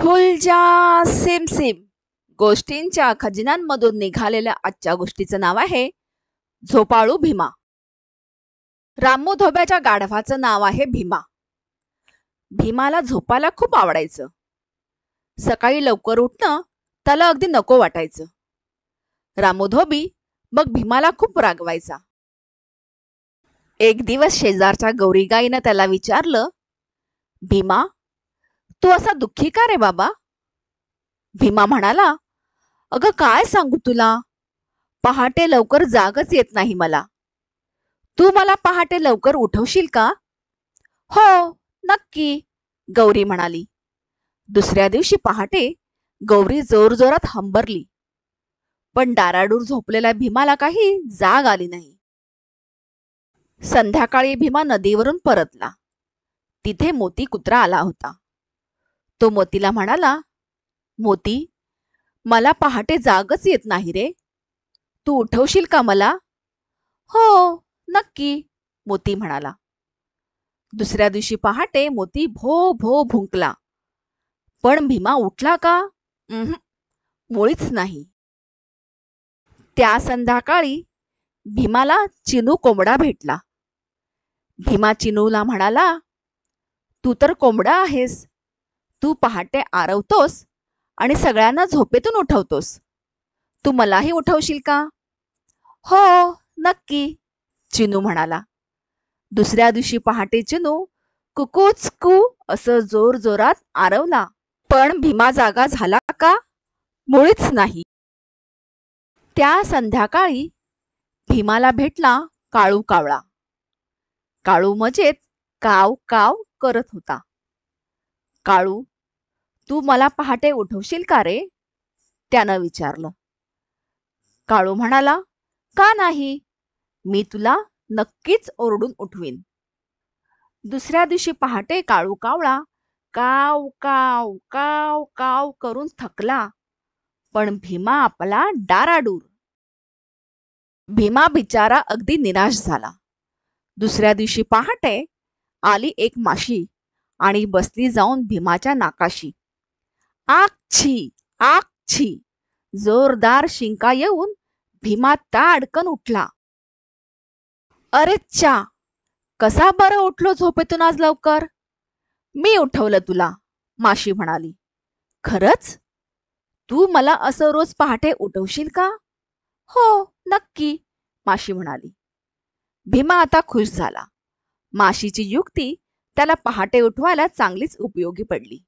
खुलजा SIM SIM गोष्टींच्या खजिन्यांमधून निघालेल्या आजच्या गोष्टीचं नाव आहे झोपाळू भीमा. रामू धोब्याच्या गाढवाचं नाव आहे भीमा. भीमाला झोपायला खूप आवडायचं. सकाळी लवकर उठणं त्याला अगदी नको वाटायचं. रामू धोबी मग भीमाला खूप रागवायचा. एक दिवस शेजारच्या गौरीगाईनं त्याला विचारलं, भीमा, तू असा दुःखी का रे बाबा? भीमा म्हणाला, अगं काय सांगू तुला, पहाटे लवकर जागच येत नाही मला. तू मला पहाटे लवकर उठवशील का? हो, नक्की, गौरी म्हणाली. दुसऱ्या दिवशी पहाटे गौरी जोरजोरात हंबरली, पण डाराडूर झोपलेल्या भीमाला काही जाग आली नाही. संध्याकाळी भीमा नदीवरून परतला. तिथे मोती कुत्रा आला होता. तो मोतीला म्हणाला, मोती, मला पहाटे जागच येत नाही रे, तू उठवशील का मला? हो, नक्की, मोती म्हणाला. दुसऱ्या दिवशी पहाटे मोती भो भो भुंकला, पण भीमा उठला का? मुळीच नाही. त्या संध्याकाळी भीमाला चिनू कोंबडा भेटला. भीमा चिनूला म्हणाला, तू तर कोंबडा आहेस, तू पहाटे आरवतोस आणि सगळ्यांना झोपेतून उठवतोस. तू मलाही उठवशील का? हो, नक्की, चिनू म्हणाला. दुसऱ्या दिवशी पहाटे चिनू कुकूच कू असं जोर जोरात आरवला, पण भीमा जागा झाला का? मुळीच नाही. त्या संध्याकाळी भीमाला भेटला काळू कावळा. काळू मजेत काव काव करत होता. काळू, तू मला पहाटे उठवशील का रे? त्यानं विचारलं. काळू म्हणाला, का नाही, मी तुला नक्कीच ओरडून उठवीन. दुसऱ्या दिवशी पहाटे काळू कावळा काव काव काव काव करून थकला, पण भीमा आपला डाराडूर. भीमा बिचारा अगदी निराश झाला. दुसऱ्या दिवशी पहाटे आली एक माशी आणि बसली जाऊन भीमाच्या नाकाशी. आक्षी आक्षी जोरदार शिंका येऊन भीमा ताडकन उठला. अरे च्या, कसा बरं उठलो झोपेतून आज लवकर? मी उठवलं तुला, माशी म्हणाली. खरंच? तू मला असं रोज पहाटे उठवशील का? हो, नक्की, माशी म्हणाली. भीमा आता खुश झाला. माशीची युक्ती त्याला पहाटे उठवायला चांगलीच उपयोगी पडली.